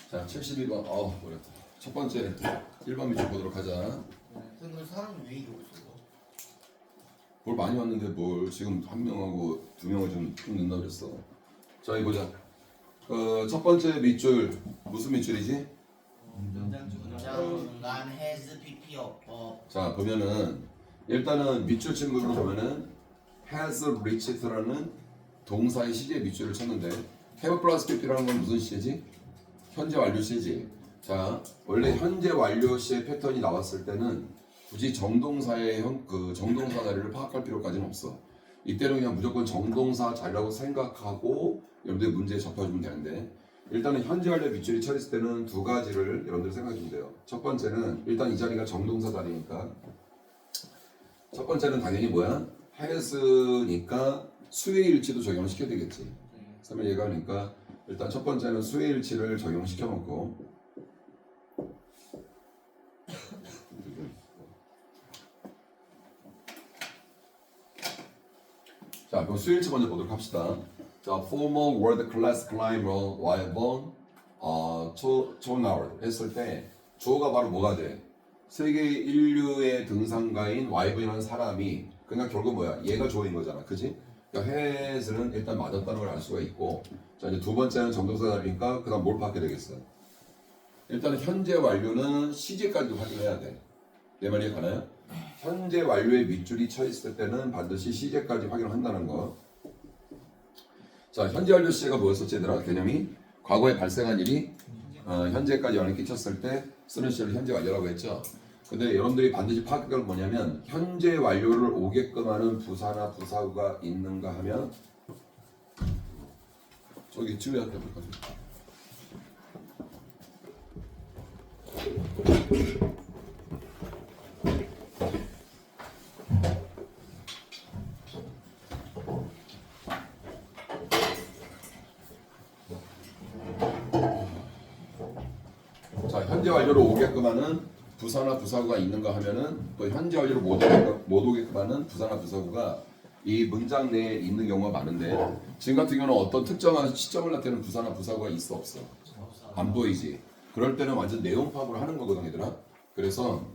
자, 72번. 어렵다. 첫 번째 1번 밑줄 보도록 하자. 근데 사람 왜 이러고 있어? 뭘 많이 왔는데 뭘 지금 한 명하고 두 명을 좀 넣나 그랬어. 자, 여기 보자. 첫 번째 밑줄 무슨 밑줄이지? 문장 has pp 자, 보면은 일단은 밑줄 친구로 보면은 has reached라는 동사의 시제 밑줄을 쳤는데 have plus pp라는 건 무슨 시제지? 현재 완료 시제지. 자, 원래 현재 완료 시의 패턴이 나왔을 때는 굳이 정동사의 정동사 자리를 파악할 필요까지는 없어. 이때는 그냥 무조건 정동사 자리라고 생각하고 여러분들 문제에 접해주면 되는데, 일단은 현재 완료 밑줄이 쳐있을 때는 두 가지를 여러분들 생각해 주면 돼요. 첫 번째는 일단 이 자리가 정동사 자리니까 첫 번째는 당연히 뭐야? has니까 수의 일치도 적용을 시켜야 되겠지. 그러면 얘가 하니까 일단 첫 번째는 수의 일치를 적용시켜 놓고, 자, 그럼 수의 일치 먼저 보도록 합시다. 자, former world class climber Wyvern Chonard 했을 때 주어가 바로 뭐가 돼? 세계 인류의 등산가인 와이브라는 사람이, 그러니까 결국 뭐야? 얘가 주어인 거잖아, 그지? 그러니까 has는 일단 맞았다는 걸 알 수가 있고, 자, 이제 두 번째는 정동사 자리니까 그다음 뭘 파악해야 되겠어? 일단은 현재 완료는 시제까지 확인해야 돼. 내 말이 가나요? 현재 완료의 밑줄이 쳐 있을 때는 반드시 시제까지 확인을 한다는 거. 자, 현재 완료 시제가 뭐였었지, 얘들아? 개념이 과거에 발생한 일이 현재까지 영향을 끼쳤을 때 쓰는 시제를 현재 완료라고 했죠. 근데 여러분들이 반드시 파악할 건 뭐냐면, 현재 완료를 오게끔 하는 부사나 부사구가 있는가 하면, 저기 지우야 때 볼까? 자, 현재 완료로 오게끔 하는 부사나 부사구가 있는가 하면은, 또 현재 완료로 못 오게끔 하는 부사나 부사구가 이 문장 내에 있는 경우가 많은데, 지금 같은 경우는 어떤 특정한 시점을 나타내는 부사나 부사구가 있어 없어? 안 보이지. 그럴 때는 완전 내용 파악을 하는 거거든, 얘들아. 그래서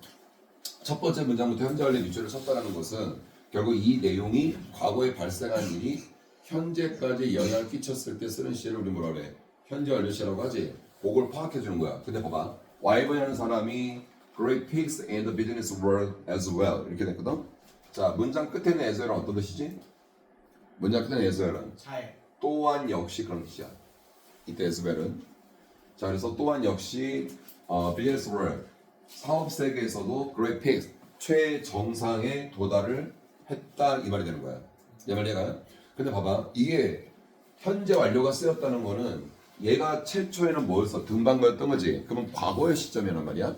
첫 번째 문장부터 현재 완료 밑줄을 쳤다는 것은 결국 이 내용이 과거에 발생한 일이 현재까지 영향을 끼쳤을 때 쓰는 시제를 우리 뭐라 그래? 현재 완료 시제라고 하지. 그걸 파악해 주는 거야. 근데 봐봐, 와이버라는 사람이 Great Pigs and the Business World as well 이렇게 됐거든. 자, 문장 끝에는 as well은 어떤 뜻이지? 문장 끝에는 as well은 잘 또한 역시 그런 뜻이야. 이때 as well은. 자, 그래서 또한 역시 Business World 사업 세계에서도 Great Pigs 최정상에 도달을 했다 이 말이 되는 거야. 내 말 이해가요? 근데 봐봐, 이게 현재 완료가 쓰였다는 거는 얘가 최초에는 뭐였어? 등반가였던 거지. 그러면 과거의 시점이란 말이야.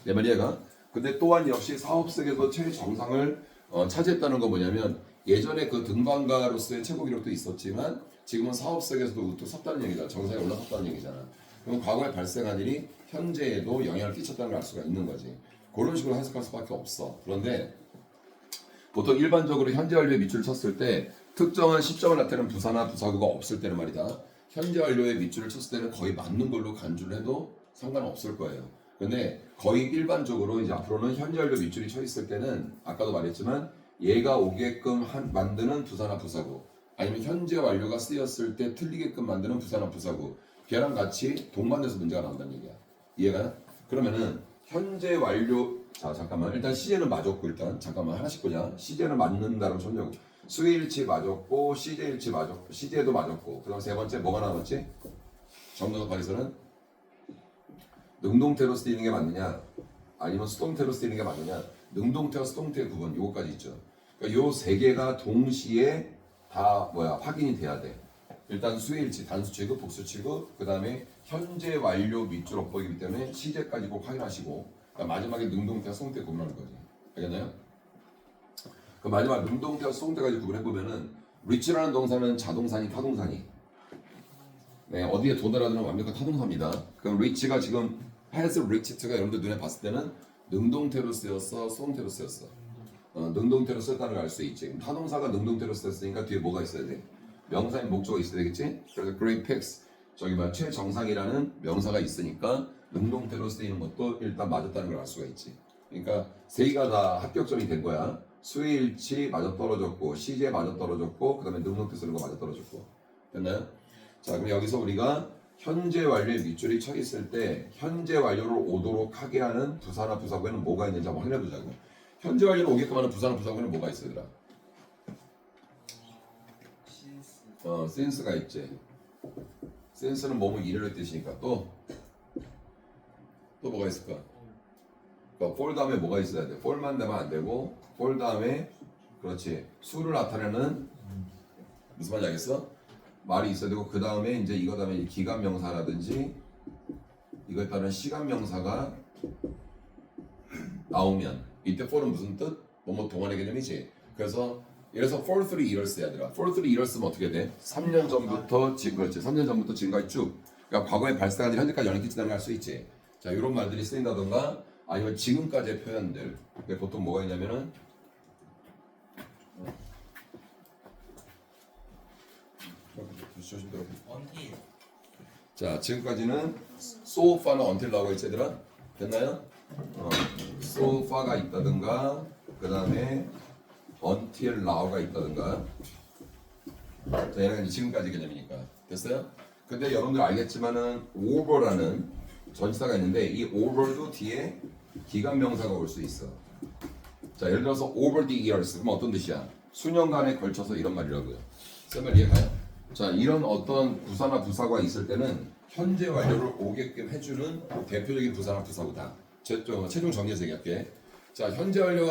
내 말 이해가? 근데 또한 역시 사업 세계에서 최정상을 차지했다는 건 뭐냐면, 예전에 그 등반가로서의 최고 기록도 있었지만 지금은 사업 세계에서도 또 섰다는 얘기잖아. 정상에 올라섰다는 얘기잖아. 그럼 과거에 발생한 일이 현재에도 영향을 끼쳤다는 걸 알 수가 있는 거지. 그런 식으로 해석할 수밖에 없어. 그런데 보통 일반적으로 현재 완료의 밑줄을 쳤을 때 특정한 시점을 나타내는 부사나 부사구가 없을 때는 말이다, 현재 완료의 밑줄을 쳤을 때는 거의 맞는 걸로 간주를 해도 상관없을 거예요. 근데 거의 일반적으로 이제 앞으로는 현재 완료 밑줄이 쳐 있을 때는 아까도 말했지만 얘가 오게끔 만드는 부사나 부사구, 아니면 현재 완료가 쓰였을 때 틀리게끔 만드는 부사나 부사구, 걔랑 같이 동반돼서 문제가 나온다는 얘기야. 이해가? 그러면은 현재 완료, 자 잠깐만, 일단 시제는 맞았고, 일단 잠깐만 하나씩 보자. 시제는 맞는다라고 손정. 수일치 맞았고, 시제일치 맞았고, 시제도 맞았고, 그다음 세 번째 뭐가 나왔지? 정동사파에서는 능동태로 쓰이는 게 맞느냐, 아니면 수동태로 쓰이는 게 맞느냐. 능동태와 수동태의 구분, 요거까지 있죠. 그러니까 요 세 개가 동시에 다 확인이 돼야 돼. 일단 수일치, 단수 취급, 복수 취급, 그 다음에 현재 완료 밑줄 엇보이기 때문에 시제까지 꼭 확인하시고, 그러니까 마지막에 능동태와 수동태 구분하는 거지. 알겠나요? 그 마지막 능동태와 수동태까지 구분해보면은, reach라는 동사는 자동사니 타동사니? 네, 어디에 도달하는 완벽한 타동사입니다. 그럼 reach가 지금 has reached가 여러분들 눈에 봤을 때는 능동태로 쓰였어, 수동태로 쓰였어? 능동태로 쓰였다는 걸 알 수 있지. 타동사가 능동태로 쓰였으니까 뒤에 뭐가 있어야 돼? 명사인 목적어 있어야 되겠지? 그래서 Great Pigs 저기 뭐 최정상이라는 명사가 있으니까 능동태로 쓰이는 것도 일단 맞았다는 걸 알 수가 있지. 그러니까 세 개가 다 합격점이 된 거야. 수일치 맞아 떨어졌고 시제 맞아 떨어졌고 그다음에 능동태 쓰는 거 맞아 떨어졌고 됐나요? 자 그럼 여기서 우리가 현재 완료의 밑줄이 쳐 있을 때 현재 완료를 오도록 하게 하는 부사나 부사구에는 뭐가 있는지 한번 확인해 보자고. 현재 완료를 오게끔 하는 부사나 부사구에는 뭐가 있어 얘들아? since가 있지. since는 뭐뭐 이래를 뜻이니까 또 뭐가 있을까? 그러니까 for 다음에 뭐가 있어야 돼? for만 되면 안 되고 for 다음에 그렇지 수를 나타내는 무슨 말인지 알겠어? 말이 있어야 되고 그 다음에 이제 이거 다음에 기간 명사라든지 이거에 따른 시간 명사가 나오면 이때 for는 무슨 뜻? 뭐뭐 동안의 개념이지. 그래서 예를 들어서 for 3 years 해야 되라. for 3 years 쓰면 어떻게 돼? 3년 전부터 지금 그렇지. 3년 전부터 지금까지 쭉. 그러니까 과거에 발생한 일 현재까지 영향 끼친다는 걸 할 수 있지. 자 이런 말들이 쓰인다던가 아니면 지금까지의 표현들. 그게 보통 뭐가 있냐면은 조심스럽게. until 자 지금까지는 so far나 until 나오고 있지 얘들아? 됐나요? so far가 있다든가 그 다음에 until now가 있다든가 자 얘는 지금까지 개념이니까 됐어요? 근데 여러분들 알겠지만은 over라는 전치사가 있는데 이 over도 뒤에 기간 명사가 올 수 있어. 자 예를 들어서 over the years 그럼 어떤 뜻이야? 수년간에 걸쳐서 이런 말이라고요. 쌤말 이해가요? 자 이런 어떤 부사나 부사가 있을 때는 현재 완료를 오게끔 해주는 대표적인 부사나 부사구다. 최종 정리해서 얘기할게. 자 현재 완료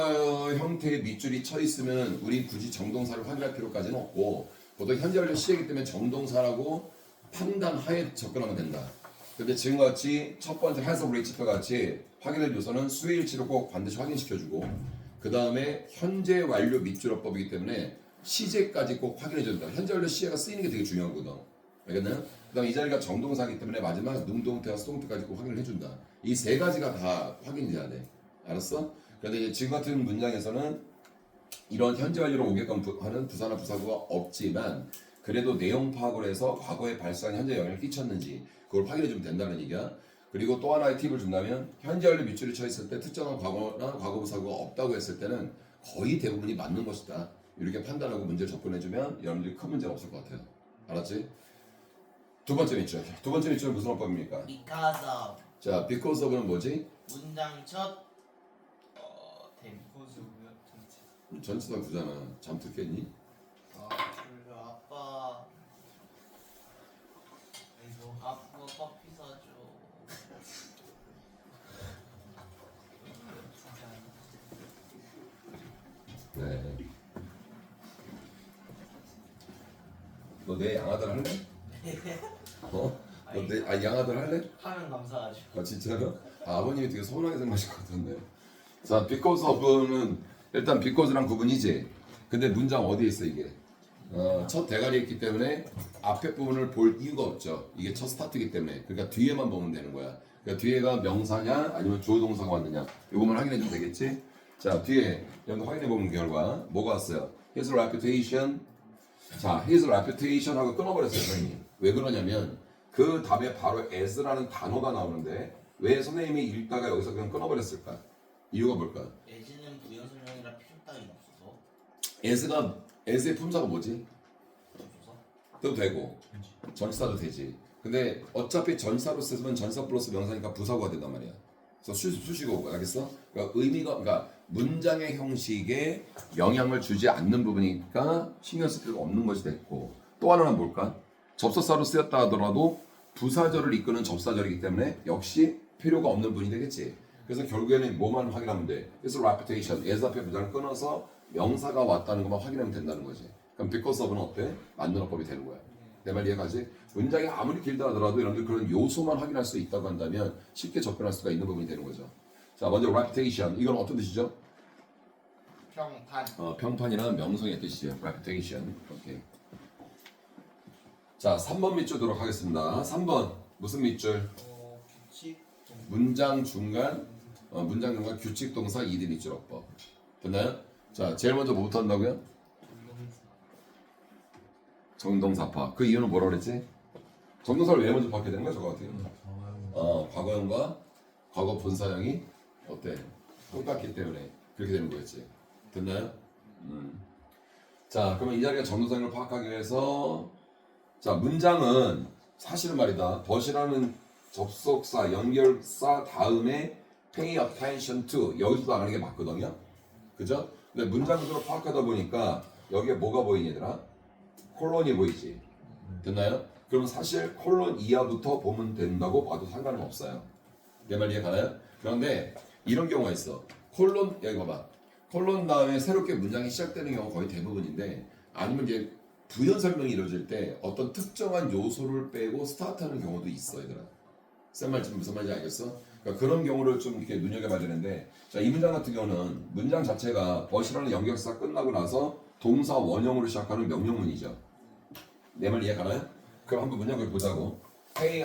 형태의 밑줄이 쳐 있으면 우리 굳이 정동사를 확인할 필요까지는 없고 보통 현재 완료 시제이기 때문에 정동사라고 판단하에 접근하면 된다. 근데 지금과 같이 첫 번째 has of reached 같이 확인해 줘서는 수일치를 꼭 반드시 확인시켜주고 그 다음에 현재 완료 밑줄어법이기 때문에 시제까지 꼭 확인해 준다. 현재 완료 시제가 쓰이는 게 되게 중요하거든. 알겠나요? 그 다음에 이 자리가 정동사이기 때문에 마지막 능동태와 수동태까지 꼭 확인을 해준다. 이 세 가지가 다 확인이 돼야 돼. 알았어? 그런데 이제 지금 같은 문장에서는 이런 현재 완료로 오게끔 하는 부사나 부사구가 없지만 그래도 내용 파악을 해서 과거에 발생한 현재 영향을 끼쳤는지 그걸 확인해 주면 된다는 얘기야. 그리고 또 하나의 팁을 준다면 현재 완료 밑줄이 쳐 있을 때 특정한 과거나 과거 부사구가 없다고 했을 때는 거의 대부분이 맞는 것이다. 이렇게 판단하고 문제를 접근해주면 여러분들이 큰 문제가 없을 것 같아요. 알았지? 두 번째 밑줄. 두 번째 밑줄은 무슨 어법입니까? because of 자, because of는 뭐지? 문장 첫 댐. 전치사 구잖아. 잠 들겠니? 그리고 아빠 커피 사줘. 네. 너 내 양아들 할래? 어? 너 내 양아들 할래? 하면 감사하죠. 아 진짜로? 아버님이 되게 서운하게 생각하실 것 같은데. 자, because of는 일단 because랑 구분이지. 근데 문장 어디에 있어 이게? 첫 대가리에 있기 때문에 앞에 부분을 볼 이유가 없죠. 이게 첫 스타트이기 때문에. 그러니까 뒤에만 보면 되는 거야. 그러니까 뒤에가 명사냐 아니면 주어 동사가 왔느냐. 이거만 확인해 주면 되겠지? 자, 뒤에 여러분 확인해 보면 결과 뭐가 왔어요? His reputation. 자, his reputation 하고 끊어버렸어요, 선생님. 왜 그러냐면 그 답에 바로 as라는 단어가 나오는데 왜 선생님이 읽다가 여기서 그냥 끊어버렸을까? 이유가 뭘까? 예지는 부연 설명이라 필요 따위 없어서. as의 품사가 뭐지? 없어서. 도 되고 전치사도 되지. 근데 어차피 전치사로 쓰면 전치사 플러스 명사니까 부사구가 된단 말이야. 그래서 수식어고 알겠어? 그러니까 그러니까 문장의 형식에 영향을 주지 않는 부분이니까 신경 쓸 필요가 없는 것이 됐고 또 하나는 뭘까? 접속사로 쓰였다 하더라도 부사절을 이끄는 접사절이기 때문에 역시 필요가 없는 부분이 되겠지. 그래서 결국에는 뭐만 확인하면 돼? 그래서 reputation, as 앞에 부사를 끊어서 명사가 왔다는 것만 확인하면 된다는 거지. 그럼 because of는 어때? 맞는 어법이 되는 거야. 내 말 이해가지? 문장이 아무리 길다 하더라도 여러분들 그런 요소만 확인할 수 있다고 한다면 쉽게 접근할 수가 있는 부분이 되는 거죠. 자, 먼저 reputation. 이건 어떤 뜻이죠? 평판. 평판이나 명성의 뜻이죠. reputation. 오케이. 자, 3번 밑줄 도록 하겠습니다. 3번 무슨 밑줄? 규칙. 문장 중간 규칙 동사 이드 밑줄 어법. 됐나요? 자, 제일 먼저 뭐부터 한다고요? 정동사파. 그 이유는 뭐라 그랬지? 정동사를 왜 먼저 받게 되는 거야 저거 같은 경우는? 과거형과 과거 분사형이 어때? 똑같기 때문에 그렇게 되는 거였지. 됐나요? 자, 그러면 이 자리가 정동사형을 파악하기 위해서 자 문장은 사실은 말이다. 벗이라는 접속사, 연결사 다음에 pay attention to 여기서도 안 하는 게 맞거든요. 그죠? 근데 문장 구조를 파악하다 보니까 여기에 뭐가 보이니 얘들아? 콜론이 보이지. 됐나요? 그럼 사실 콜론 이하부터 보면 된다고 봐도 상관은 없어요. 내 말 이해 가나요? 그런데 이런 경우가 있어. 콜론 여기 봐봐. 콜론 다음에 새롭게 문장이 시작되는 경우가 거의 대부분인데 아니면 이제 부연 설명이 이루어질 때 어떤 특정한 요소를 빼고 스타트하는 경우도 있어 얘들아. 쌤 말 무슨 말인지 알겠어? 그러니까 그런 경우를 좀 이렇게 눈여겨봐야 되는데 자, 이 문장 같은 경우는 문장 자체가 벗이라는 연결사 끝나고 나서 동사 원형으로 시작하는 명령문이죠. 내 말 이해 가나요? 그럼 한번 문장을 보자고. pay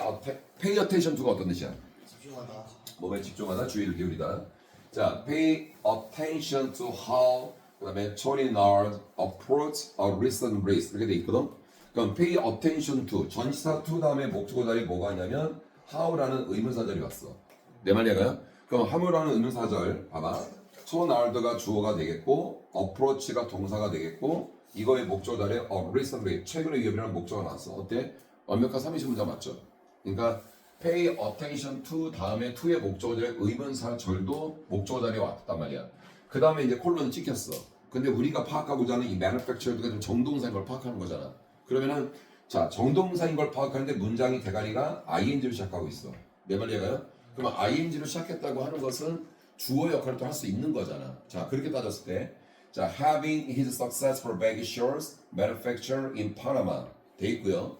attention to가 어떤 뜻이야? 집중하다. 몸에 집중하다, 주의를 기울이다. 자, pay attention to how 그다음에 Tony Nard approach a recent race 이렇게 돼 있거든. 그럼 pay attention to 전치사 to 다음에 목적어 자리 뭐가 있냐면 how라는 의문사절이 왔어. 내 말 이해가요? 그럼 how라는 의문사절 봐봐. Tony Nard가 주어가 되겠고 approach가 동사가 되겠고 이거의 목적어 자리에 a recent race 최근의 위협이라는 목적어가 나왔어. 어때? 완벽한 3인칭 문장 맞죠? 그러니까 pay attention to 다음에 to의 목적어 자리에 의문사절도 목적어 자리에 왔단 말이야. 그 다음에 이제 콜론이 찍혔어. 근데 우리가 파악하고자 하는 이 manufactured가 좀 정동사인 걸 파악하는 거잖아. 그러면은 자 정동사인 걸 파악하는데 문장이 대가리가 ing로 시작하고 있어. 내 말 이해가요? 그러면 ing로 시작했다고 하는 것은 주어 역할을 또 할 수 있는 거잖아. 자 그렇게 따졌을 때 자 having his successful bag shirts manufactured in Panama 돼 있고요.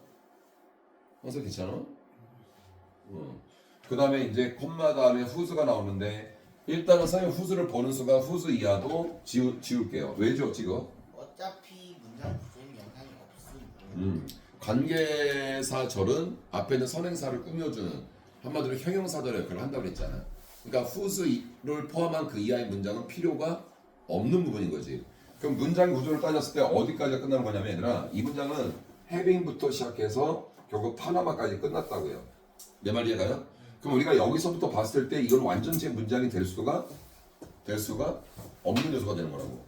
항상 괜찮아? 그 다음에 이제 콤마 다음에 whose가 나오는데 일단은 선생님 whose를 보는 순간 whose 이하도 지울게요. 왜죠 지금? 어차피 문장 구조에 영향이 없음. 관계사절은 앞에 있는 선행사를 꾸며주는 한마디로 형용사절의 역할을 한다고 그랬잖아. 그러니까 whose를 포함한 그 이하의 문장은 필요가 없는 부분인 거지. 그럼 문장 구조를 따졌을 때 어디까지가 끝나는 거냐면 얘들아 이 문장은 having부터 시작해서 결국 파나마까지 끝났다고요. 내 말 이해가요? 그럼 우리가 여기서부터 봤을 때 이건 완전체 문장이 될 수가 없는 요소가 되는 거라고.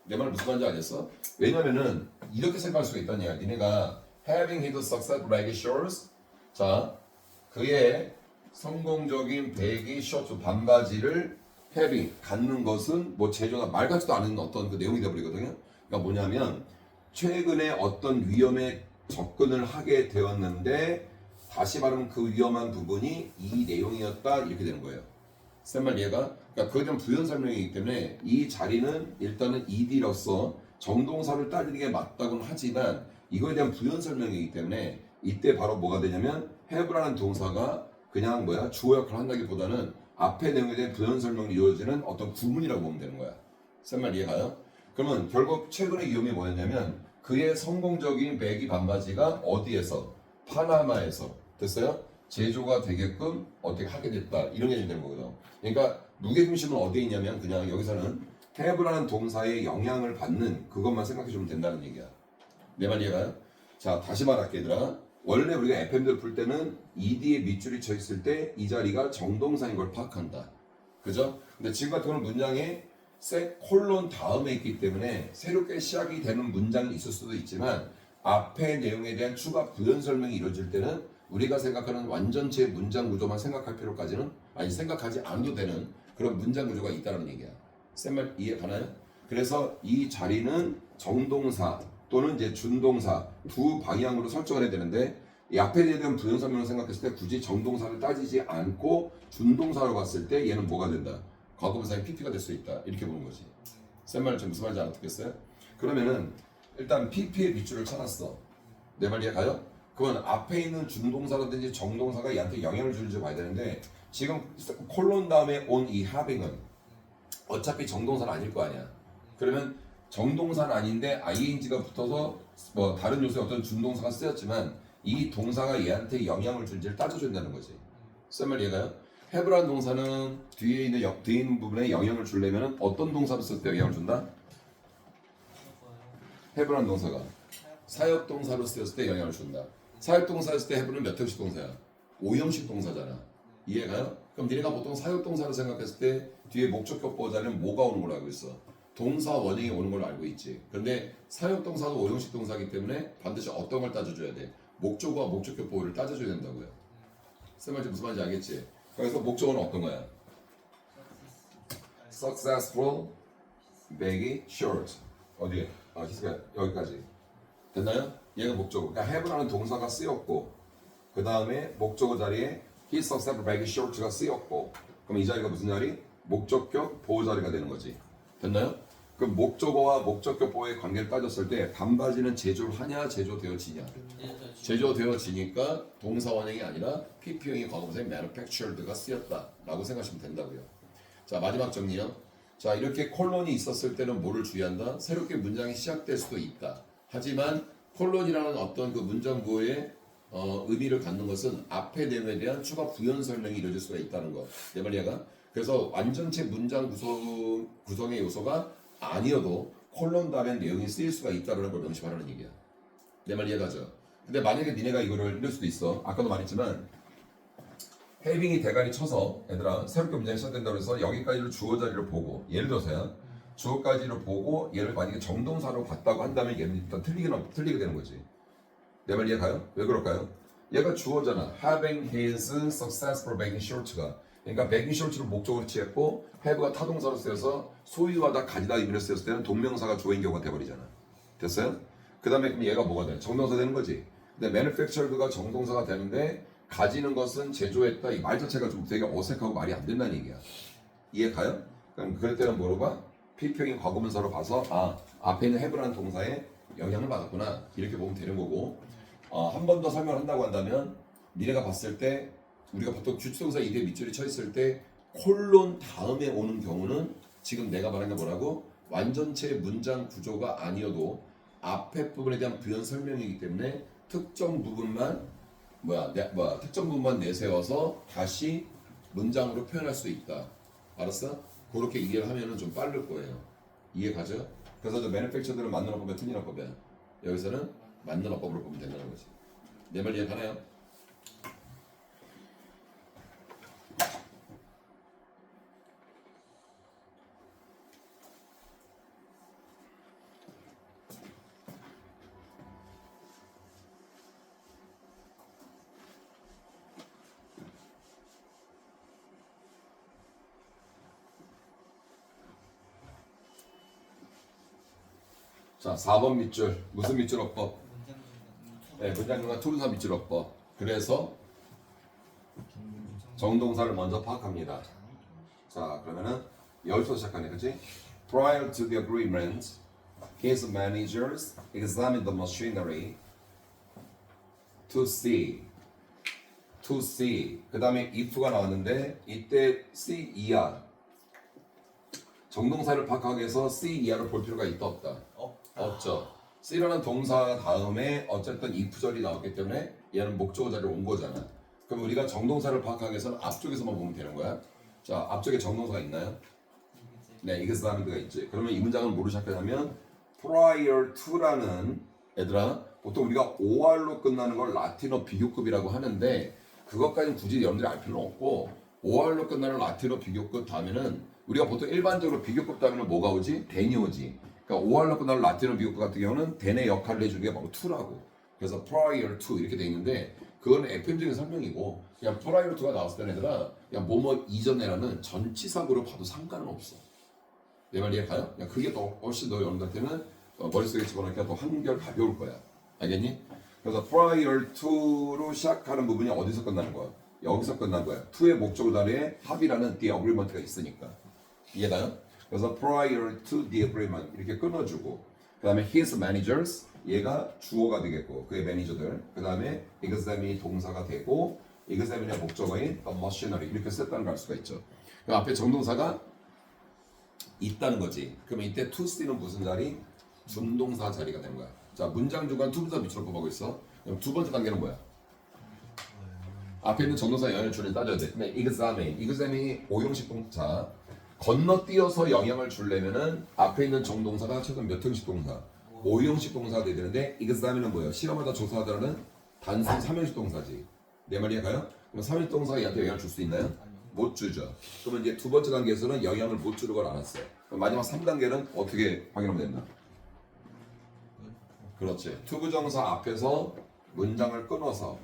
내 말 무슨 말인지 알겠어? 왜냐면은 이렇게 생각할 수가 있다는 얘기야. 니네가 having his success like shorts 자 그의 성공적인 배기 셔츠 반바지를 having 갖는 것은 뭐 제조나 말 같지도 않은 어떤 그 내용이 되어버리거든요. 그러니까 뭐냐면 최근에 어떤 위험에 접근을 하게 되었는데 다시 말하면 그 위험한 부분이 이 내용이었다 이렇게 되는 거예요. 쌤 말 이해가? 그러니까 그에 대한 부연 설명이기 때문에 이 자리는 일단은 ed로서 정동사를 따지는 게 맞다고는 하지만 이거에 대한 부연 설명이기 때문에 이때 바로 뭐가 되냐면 have라는 동사가 그냥 주어 역할을 한다기보다는 앞의 내용에 대한 부연 설명이 이루어지는 어떤 구문이라고 보면 되는 거야. 쌤 말 이해가요? 그러면 결국 최근의 위험이 뭐였냐면 그의 성공적인 배기 반바지가 어디에서? 파나마에서 됐어요? 제조가 되게끔 어떻게 하게 됐다 이런 게 되는 거거든. 그러니까 무게중심은 어디에 있냐면 그냥 여기서는 have라는 동사의 영향을 받는 그것만 생각해 주면 된다는 얘기야. 내 말 이해가요? 자 다시 말할게 얘들아. 원래 우리가 FM대로 풀 때는 ed에 밑줄이 쳐 있을 때 이 자리가 정동사인 걸 파악한다. 그죠? 근데 지금 같은 경우는 문장에 콜론 다음에 있기 때문에 새롭게 시작이 되는 문장이 있을 수도 있지만 앞의 내용에 대한 추가 부연 설명이 이루어질 때는 우리가 생각하는 완전체 문장 구조만 생각할 필요까지는 아니 생각하지 않아도 되는 그런 문장 구조가 있다는 얘기야. 쌤 말 이해 가나요? 그래서 이 자리는 정동사 또는 이제 준동사 두 방향으로 설정을 해야 되는데 이 앞에 대한 부연 설명을 생각했을 때 굳이 정동사를 따지지 않고 준동사로 봤을 때 얘는 뭐가 된다? 과거분사인 PP가 될 수 있다. 이렇게 보는 거지. 쌤 말 좀 무슨 말인지 알아듣겠어요? 그러면은 일단 PP의 밑줄을 쳐놨어. 내 말 이해가요? 그건 앞에 있는 준동사라든지 정동사가 얘한테 영향을 주는지 봐야 되는데 지금 콜론 다음에 온 이 having은 어차피 정동사는 아닐 거 아니야. 그러면 정동사는 아닌데 ing가 붙어서 뭐 다른 요소에 어떤 준동사가 쓰였지만 이 동사가 얘한테 영향을 준지를 따져준다는 거지. 쌤 말 이해가요? have라는 동사는 뒤에 있는 부분에 영향을 주려면 어떤 동사를 쓸 때 영향을 준다? have라는 동사가 사역 동사로 쓰였을 때 영향을 준다. 사역동사 했을 때 have는 몇 형식 동사야? 5형식 동사잖아. 이해가요? 그럼 니네가 보통 사역동사를 생각했을 때 뒤에 목적격 보호자는 뭐가 오는 걸로 알고 있어? 동사 원형이 오는 걸로 알고 있지. 그런데 사역동사도 5형식 동사이기 때문에 반드시 어떤 걸 따져줘야 돼? 목적어와 목적격 보호를 따져줘야 된다고요. 무슨 말인지 알겠지? 그래서 목적어는 어떤 거야? Successful, make short. 어디에? 히스가 여기까지. 됐나요? 얘가 목적어. 그러니까 have라는 동사가 쓰였고, 그 다음에 목적어 자리에 he successful, make short가 쓰였고, 그럼 이 자리가 무슨 자리? 목적격 보호 자리가 되는 거지. 됐나요? 그럼 목적어와 목적격 보호의 관계를 따졌을 때 반바지는 제조를 하냐, 제조되어지냐? 제조되어지니까 동사 원형이 아니라 PP형이 과거분사의 manufactured가 쓰였다라고 생각하시면 된다고요. 자, 마지막 정리요. 자, 이렇게 콜론이 있었을 때는 뭐를 주의한다? 새롭게 문장이 시작될 수도 있다. 하지만 콜론이라는 어떤 그 문장 구호의 의미를 갖는 것은 앞의 내용에 대한 추가 부연 설명이 이루어질 수가 있다는 거. 내 말 이해가? 그래서 완전체 문장 구성의 요소가 아니어도 콜론 다음에 내용이 쓰일 수가 있다는 걸 명심하라는 얘기야. 내 말 이해가죠? 근데 만약에 니네가 이거를 이럴 수도 있어. 아까도 말했지만 헤빙이 대가리 쳐서 얘들아 새롭게 문장이 시작된다고 해서 여기까지를 주어 자리를 보고 예를 들어서요. 주어까지를 보고 얘를 만약에 정동사로 봤다고 한다면 얘는 일단 틀리게 되는 거지. 내 말 이해가요? 왜 그럴까요? 얘가 주어잖아. Having his successful making short가. 그러니까 making short를 목적으로 취했고 have가 타동사로 쓰여서 소유하다 가지다 의미로 쓰였을 때는 동명사가 주어인 경우가 돼버리잖아. 됐어요? 그 다음에 그럼 얘가 뭐가 돼? 정동사 되는 거지. 근데 manufactured가 정동사가 되는데 가지는 것은 제조했다. 이 말 자체가 좀 되게 어색하고 말이 안 된다는 얘기야. 이해가요? 그럼 그럴 때는 뭐로 봐? PP형이 과거문사로 봐서 앞에 있는 have라는 동사에 영향을 받았구나. 이렇게 보면 되는 거고 한 번 더 설명을 한다고 한다면 니네가 봤을 때 우리가 보통 주詞동사 이대 밑줄이 쳐 있을 때 콜론 다음에 오는 경우는 지금 내가 말한 게 뭐라고? 완전체 문장 구조가 아니어도 앞에 부분에 대한 부연 설명이기 때문에 특정 부분만 특정 부분만 내세워서 다시 문장으로 표현할 수 있다. 알았어? 그렇게 이해를 하면은 좀 빠를 거예요. 이해 가죠? 그래서 저 manufactured는 맞는 어법이야, 틀린 어법이야. 여기서는 맞는 어법으로 보면 된다는 거지. 내 말 이해 가나요? 자, 4번 밑줄. 무슨 밑줄 어법? 네, 문장 중간 투부사 밑줄 어법. 그래서 정동사를 먼저 파악합니다. 자, 그러면은 여기서 시작하네, 그치? Prior to the agreement, his managers examined the machinery to see. 그 다음에 if가 나왔는데 이때 see 이하 정동사를 파악하기 위해서 see 이하를 볼 필요가 있다 없다? 없죠. C라는 동사 다음에 어쨌든 if절이 나왔기 때문에 얘는 목적어 자리로 온 거잖아. 그럼 우리가 정동사를 파악하기 위해서는 앞쪽에서만 보면 되는 거야. 자, 앞쪽에 정동사가 있나요? 네, examined가 있지. 그러면 이 문장은 뭐로 시작하냐면 prior to라는 얘들아 보통 우리가 OR로 끝나는 걸 라틴어 비교급이라고 하는데 그것까지는 굳이 여러분들이 알 필요는 없고 OR로 끝나는 라틴어 비교급 다음에는 우리가 보통 일반적으로 비교급 다음에는 뭐가 오지? then이 오지. 그러니까 OR로 끝나는 라틴어 비교급 같은 경우는 then의 역할을 해주는 게 바로 to라고. 그래서 prior to 이렇게 돼 있는데 그거는 FM적인 설명이고 그냥 prior to가 나왔을 때는 얘들아 그냥 뭐뭐 이전에라는 전치사구로 봐도 상관은 없어. 내 말 이해가요? 그냥 그게 더 훨씬 더 여러분들한테는 머릿속에 집어넣기가 더 한결 가벼울 거야. 알겠니? 그래서 prior to로 시작하는 부분이 어디서 끝나는 거야? 여기서 끝난 거야. to의 목적어 자리에 합의라는 the agreement가 있으니까. 이해가요? 그래서 prior to the agreement 이렇게 끊어주고 그 다음에 his managers 얘가 주어가 되겠고 그의 매니저들 그 다음에 examine 동사가 되고 examine의 목적어인 the machinery 이렇게 썼다는 걸 알 수가 있죠. 그 앞에 정동사가 있다는 거지. 그러면 이때 to see는 무슨 자리? 준동사 자리가 되는 거야. 자, 문장 중간 투부사 밑으로 뽑아보고 있어. 그럼 두 번째 단계는 뭐야? 앞에 있는 정동사 영향을 주는 따져야 돼. 근데 examine이 5형식 동사 건너뛰어서 영향을 주려면은 앞에 있는 정동사가 최소한 몇 형식 동사? 5형식 동사가 돼야 되는데 examine은 뭐예요? 실험하다 조사하다는 단순 3인칭 동사지. 내 말 이해가요? 그럼 3인칭 동사가 얘한테 영향을 줄 수 있나요? 아니요. 못 주죠. 그러면 이제 두 번째 단계에서는 영향을 못 주는 걸 알았어요. 그럼 마지막 3단계는 어떻게 확인하면 된다? 그렇지. 투부정사 앞에서 문장을 끊어서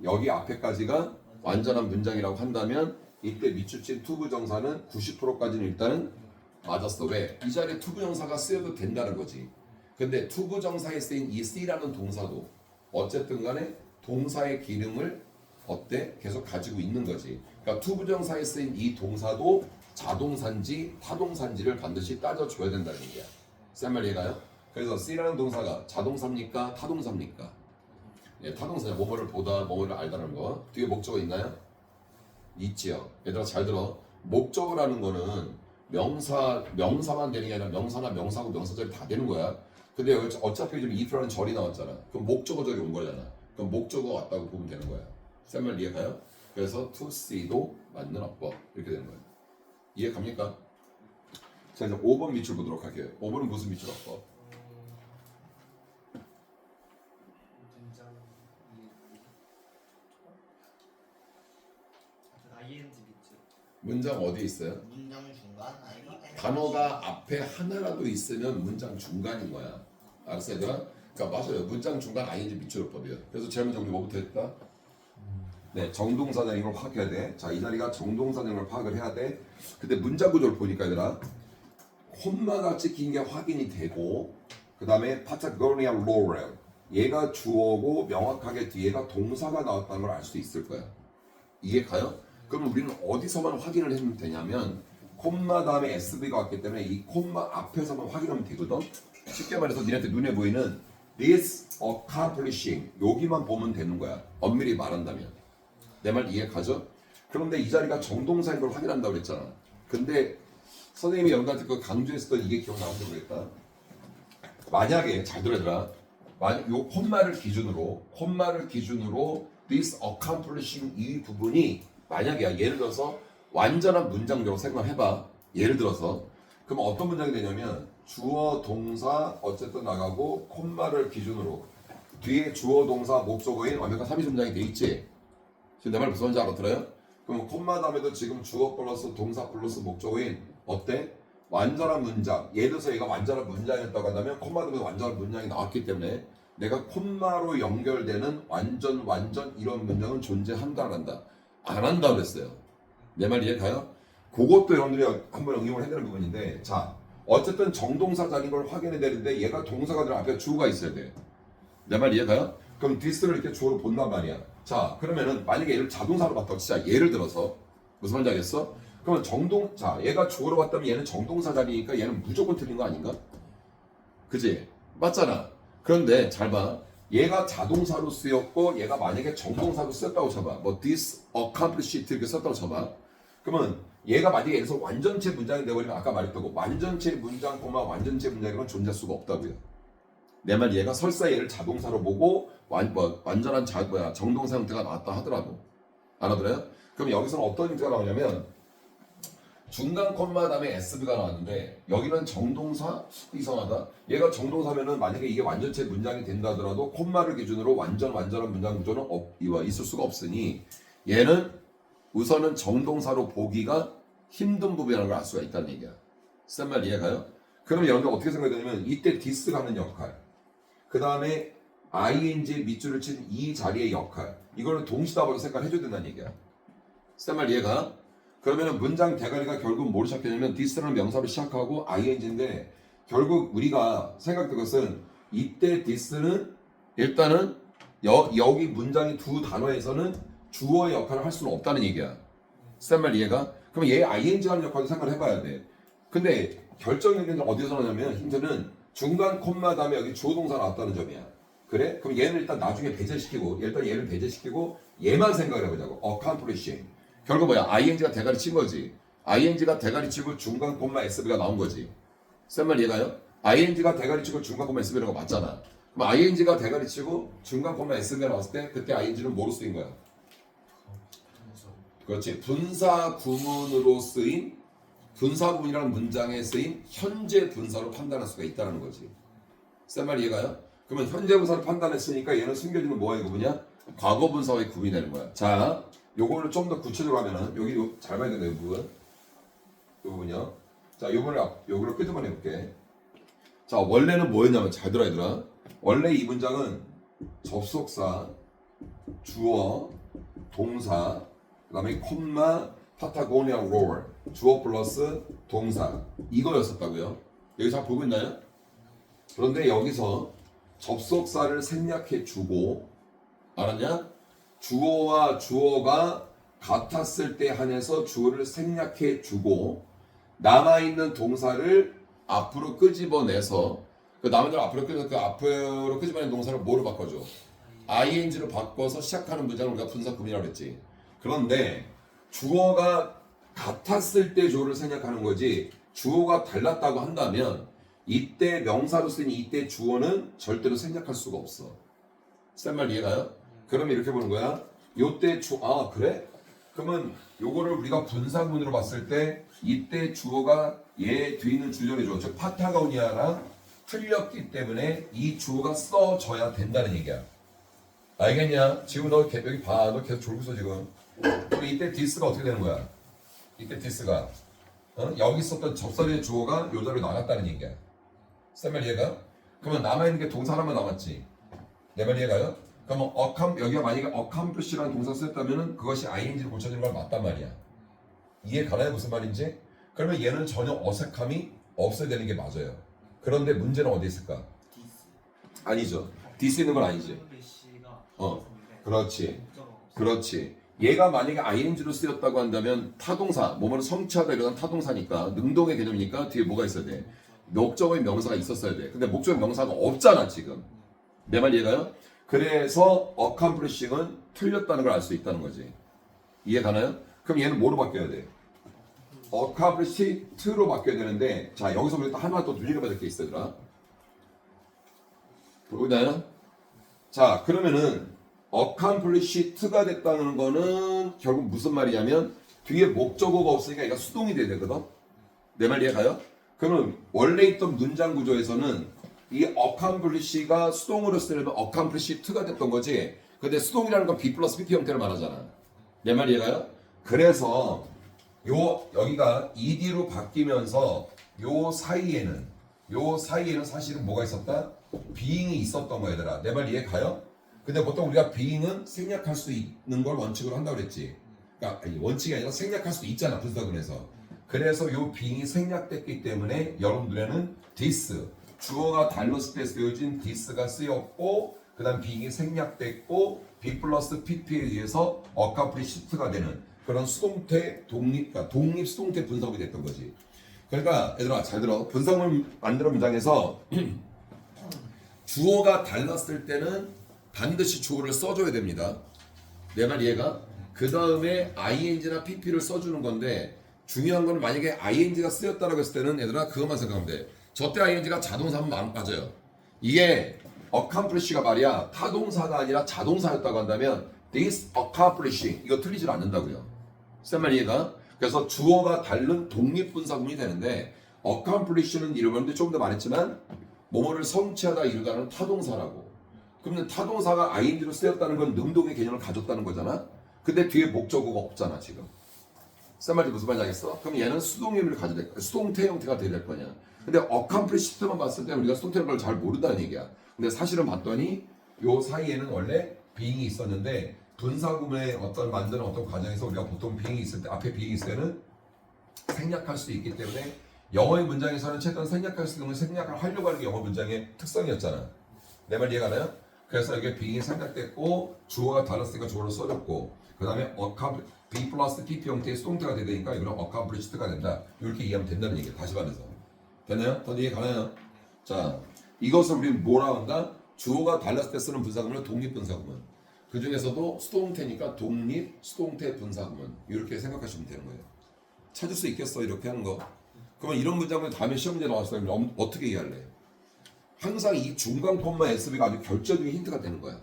여기 앞에까지가 완전한 문장이라고 한다면 이때 밑줄친 투부정사는 90%까지는 일단은 맞았어. 왜? 이 자리에 투부정사가 쓰여도 된다는 거지. 근데 투부정사에 쓰인 이 C라는 동사도 어쨌든 간에 동사의 기능을 어때? 계속 가지고 있는 거지. 그러니까 투부정사에 쓰인 이 동사도 자동사인지 타동사인지를 반드시 따져줘야 된다는 얘기야. 쌤 말 이해가요? 그래서 C라는 동사가 자동사입니까? 타동사입니까? 예, 타동사냐. 뭐뭐를 보다, 뭐뭐를 알다는 거. 뒤에 목적어 있나요? 있지요. 얘들아 잘 들어. 목적어라는 거는 명사만 되는 게 아니라 명사나 명사고 명사절이 다 되는 거야. 근데 여기 어차피 지금 if라는 절이 나왔잖아. 그럼 목적어절이 온 거잖아. 그럼 목적어 같다고 보면 되는 거야. 쌤말 이해가요? 그래서 to see도 맞는 어법 이렇게 되는 거예요. 이해 갑니까? 자 이제 5번 밑줄 보도록 할게요. 5번은 무슨 밑줄 어법? 문장 ing 밑줄. 문장 어디에 있어요? 문장 중간 단어가 앞에 하나라도 있으면 문장 중간인 거야. 알았어요, 얘들아? 그러니까 맞아요. 문장 중간 ing 밑줄어법이에요. 그래서 제일 먼저 우리 뭐부터 했다? 네, 정동사적인 걸 파악해야 돼. 자, 이 자리가 정동사적인 걸 파악을 해야 돼. 근데 문장 구조를 보니까 얘들아, 콤마가 찍힌 게 확인이 되고, 그 다음에 파타고니아 로렐, 얘가 주어고 명확하게 뒤에가 동사가 나왔다는 걸 알 수 있을 거야. 이해 가요? 그럼 우리는 어디서만 확인을 해면 되냐면 콤마 다음에 SV가 왔기 때문에 이 콤마 앞에서만 확인하면 되거든. 쉽게 말해서 니네한테 눈에 보이는 this accomplishing 여기만 보면 되는 거야. 엄밀히 말한다면. 내 말 이해 가죠? 그런데 이 자리가 정동사인 걸 확인한다고 그랬잖아. 근데 선생님이 연구한테 그 강조했었던 이게 기억나는지 모르겠다. 만약에 잘 들어라. 만약 요 콤마를 기준으로 this accomplishing 이 부분이 만약에 예를 들어서 완전한 문장적으로 생각해봐. 예를 들어서 그럼 어떤 문장이 되냐면 주어 동사 어쨌든 나가고 콤마를 기준으로 뒤에 주어 동사 목적어인 완벽한 3인 문장이 돼 있지. 지금 내 말 무슨 말인지 알아들어요? 그럼 콤마 다음에도 지금 주어 플러스 동사 플러스 목적어인 어때? 완전한 문장. 예를 들어서 얘가 완전한 문장이었다고 한다면 콤마 다음에 완전한 문장이 나왔기 때문에 내가 콤마로 연결되는 완전 이런 문장은 존재한다 안 한다? 안 한다 그랬어요. 내 말 이해 가요? 그것도 여러분들이 한번 응용을 해야 되는 부분인데 자 어쨌든 정동사적인 걸 확인해야 되는데 얘가 동사가 들어 앞에 주어가 있어야 돼. 내 말 이해 가요? 그럼 this를 이렇게 주어로 본단 말이야. 자 그러면은 만약에 얘를 자동사로 봤다고 진짜 예를 들어서 무슨 말인지 알겠어? 그러면 자 얘가 주어로 봤다면 얘는 정동사 자리니까 얘는 무조건 틀린 거 아닌가? 그지? 맞잖아. 그런데 잘 봐. 얘가 자동사로 쓰였고 얘가 만약에 정동사로 쓰였다고 쳐봐. 뭐 this accomplished 이렇게 썼다고 쳐봐. 그러면 얘가 만약에 여기서 완전체 문장이 되어버리면 아까 말했다고 완전체 문장, 완전체 문장이란 존재할 수가 없다고요. 내 말 얘가 설사 얘를 자동사로 보고 완전한 정동사 형태가 나왔다 하더라도 알아들어요? 그럼 여기서는 어떤 형태가 나오냐면 중간 콤마 다음에 SV가 나왔는데 여기는 정동사 이상하다. 얘가 정동사면은 만약에 이게 완전체 문장이 된다 하더라도 콤마를 기준으로 완전한 문장 구조는 있을 수가 없으니 얘는 우선은 정동사로 보기가 힘든 부분이라는 걸 알 수가 있다는 얘기야. 쓴 말 이해가요? 그럼 여러분들 어떻게 생각되냐면 이때 this가 하는 역할, 그 다음에 ing 밑줄을 친 이 자리의 역할, 이거는 동시다발로 생각해줘야 된다는 얘기야. 쓴 말 이해가? 그러면 문장 대가리가 결국 뭐로 시작되냐면 this라는 명사로 시작하고 ing인데 결국 우리가 생각된 것은 이때 this는 일단은 여기 문장의 두 단어에서는 주어의 역할을 할 수는 없다는 얘기야. 쓴 말 이해가? 그럼 얘 ing 하는 역할도 생각을 해봐야 돼. 근데 결정적인 어디서 나냐면 힌트는 중간 콤마 다음에 여기 주어 동사 나왔다는 점이야. 그래? 그럼 얘는 일단 나중에 배제시키고 얘를 배제시키고 얘만 생각을 해보자고. accomplishing. 결국 뭐야? ing가 대가리 친 거지. ing가 대가리 치고 중간 콤마 sv가 나온 거지. 쓴 말 이해가요? ing가 대가리 치고 중간 콤마 sv라는 거 맞잖아. 그럼 ing가 대가리 치고 중간 콤마 sv가 나왔을 때 그때 ing는 뭐로 쓰인 거야? 그렇지. 분사 구문으로 쓰인 분사 구문이라는 문장에 쓰인 현재 분사로 판단할 수가 있다는 거지. 쓴 말 이해가요? 그러면 현재 분사를 판단했으니까 얘는 숨겨지는 뭐야 이거 뭐냐? 과거 분사와의 구분이 되는 거야. 자, 요거를 좀 더 구체적으로 하면은 여기 잘 봐야 되는 부분. 요 부분이요. 자, 요거를 끄집어내 볼게. 자, 원래는 뭐였냐면 잘 들어 얘들아. 원래 이 문장은 접속사, 주어, 동사, 그다음에 콤마, 파타고니아 roar, 주어 플러스 동사 이거였었다고요. 여기 잘 보고 있나요? 그런데 여기서 접속사를 생략해 주고 알았냐? 주어와 주어가 같았을 때 한해서 주어를 생략해 주고 남아있는 동사를 앞으로 끄집어내서 그 남은 대로 앞으로 끄집어낸 동사를 뭐로 바꿔줘? ing로 바꿔서 시작하는 문장을 우리가 분사 구문이라고 했지. 그런데 주어가 같았을 때 주어를 생략하는 거지 주어가 달랐다고 한다면 이때 명사로 쓰인 이때 주어는 절대로 생략할 수가 없어. 쓴 말 이해가요? 그러면 이렇게 보는 거야. 요때 아 그래? 그러면 요거를 우리가 분사구문으로 봤을 때 이때 주어가 얘 뒤에 있는 주절의 주어 즉 파타고니아랑 틀렸기 때문에 이 주어가 써져야 된다는 얘기야. 알겠냐? 지금 너 여기 봐. 너 계속 졸고 있어 지금. 그럼 이때 디스가 어떻게 되는 거야? 이때 디스가 여기 있었던 접선의 주어가 요 자리로 나갔다는 얘기야. 쌤말 이해가? 그러면 남아있는 게 동사 하나만 남았지. 내 말 이해가요? 그러면 여기가 만약에 accomplish라는 동사 쓰였다면 그것이 ing로 고쳐지는 건 맞단 말이야. 이해 가나요? 무슨 말인지? 그러면 얘는 전혀 어색함이 없어야 되는 게 맞아요. 그런데 문제는 어디 있을까? 디스. 아니죠. 디스 있는 건 아니지. 씨가 그렇지. 그렇지. 얘가 만약에 ing로 쓰였다고 한다면 타동사, 뭐뭐는 성취하다 이런 타동사니까 능동의 개념이니까 뒤에 뭐가 있어야 돼? 목적의 명사가 있었어야 돼. 근데 목적의 명사가 없잖아 지금. 내 말 이해가요? 그래서 accomplishing은 틀렸다는 걸 알 수 있다는 거지. 이해 가나요? 그럼 얘는 뭐로 바뀌어야 돼? accomplish to로 바뀌어야 되는데 자 여기서 우리 또 하나 또 눈리를 받을 게 있어 얘들아. 보이나요? 자 그러면은 accomplish to가 됐다는 거는 결국 무슨 말이냐면 뒤에 목적어가 없으니까 얘가 수동이 돼야 되거든. 내 말 이해가요? 그러면 원래 있던 문장 구조에서는 이 accomplish가 수동으로 쓰려면 accomplish to가 됐던 거지. 근데 수동이라는 건 B 플러스 PP 형태를 말하잖아. 내 말 이해가요? 그래서 여기가 ed로 바뀌면서 요 사이에는 사실은 뭐가 있었다? being이 있었던 거야 얘들아. 내 말 이해가요? 근데 보통 우리가 being은 생략할 수 있는 걸 원칙으로 한다고 그랬지. 그러니까 원칙이 아니라 생략할 수도 있잖아 분석은에서. 그래서 요 being이 생략됐기 때문에 여러분 눈에는 this 주어가 달렀을 때 쓰여진 this가 쓰였고 그 다음 being이 생략됐고 B 플러스 PP에 의해서 accomplished가 되는 그런 수동태 독립 수동태 분석이 됐던 거지. 그러니까 얘들아 잘 들어. 분석을 만들어 문장에서 주어가 달랐을 때는 반드시 주어를 써줘야 됩니다. 내 말 이해가? 그 다음에 ing나 pp를 써주는 건데 중요한 건 만약에 ing가 쓰였다라고 했을 때는 얘들아 그것만 생각하면 돼. 저때 ing가 자동사면 마음 빠져요. 이게 accomplish가 말이야 타동사가 아니라 자동사였다고 한다면 this accomplishing 이거 틀리질 않는다고요. 쓴 말 이해가? 그래서 주어가 다른 독립분사구문이 되는데 accomplish는 이러는데 조금 더 말했지만 뭐뭐를 성취하다 이루다는 타동사라고. 그러면 타동사가 ing로 쓰였다는 건 능동의 개념을 가졌다는 거잖아. 근데 뒤에 목적어가 없잖아 지금. 쓴 말이 무슨 말인지 알겠어? 그럼 얘는 수동의미를 가져야 될 거야. 수동태 형태가 돼야 될 거냐. 근데 accomplished만 봤을 때 우리가 수동태라는 걸 잘 모른다는 얘기야. 근데 사실은 봤더니 요 사이에는 원래 being이 있었는데 분사구문의 만드는 어떤 과정에서 우리가 보통 being이 있을 때 앞에 being이 있을 때는 생략할 수 있기 때문에 영어의 문장에서는 최대한 생략할 수 있는 생략을 하려고 하는 게 영어 문장의 특성이었잖아. 내 말 이해가 나요? 그래서 이게 being이 생략됐고 주어가 달랐으니까 주어를 써줬고 그 다음에 B 플러스 PP 형태의 수동태가 되니까 이거는 accomplished가 된다. 이렇게 이해하면 된다는 얘기야. 다시 말해서 됐나요? 더 이해 가나요? 자 이것을 우리는 뭐라 한다? 주어가 달랐을 때 쓰는 분사구문은 독립분사구문. 그 중에서도 수동태니까 독립 수동태 분사구문 이렇게 생각하시면 되는 거예요. 찾을 수 있겠어 이렇게 하는 거. 그러면 이런 문장을 다음에 시험 문제 나왔으면 어떻게 이해할래? 항상 이 중간 콤마 SV가 아주 결정적인 힌트가 되는 거야.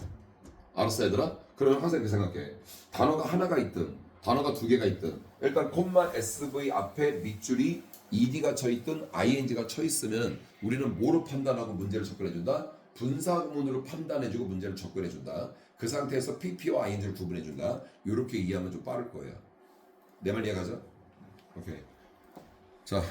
알았어 얘들아? 그러면 항상 이렇게 생각해. 단어가 하나가 있든 단어가 두 개가 있든 일단 콤마 SV 앞에 밑줄이 ED가 쳐 있든 ING가 쳐 있으면 우리는 뭐로 판단하고 문제를 접근해 준다? 분사구문으로 판단해주고 문제를 접근해준다. 그 상태에서 PP와 ING를 구분해준다. 이렇게 이해하면 좀 빠를 거예요. 내 말 이해가죠? 오케이. 자.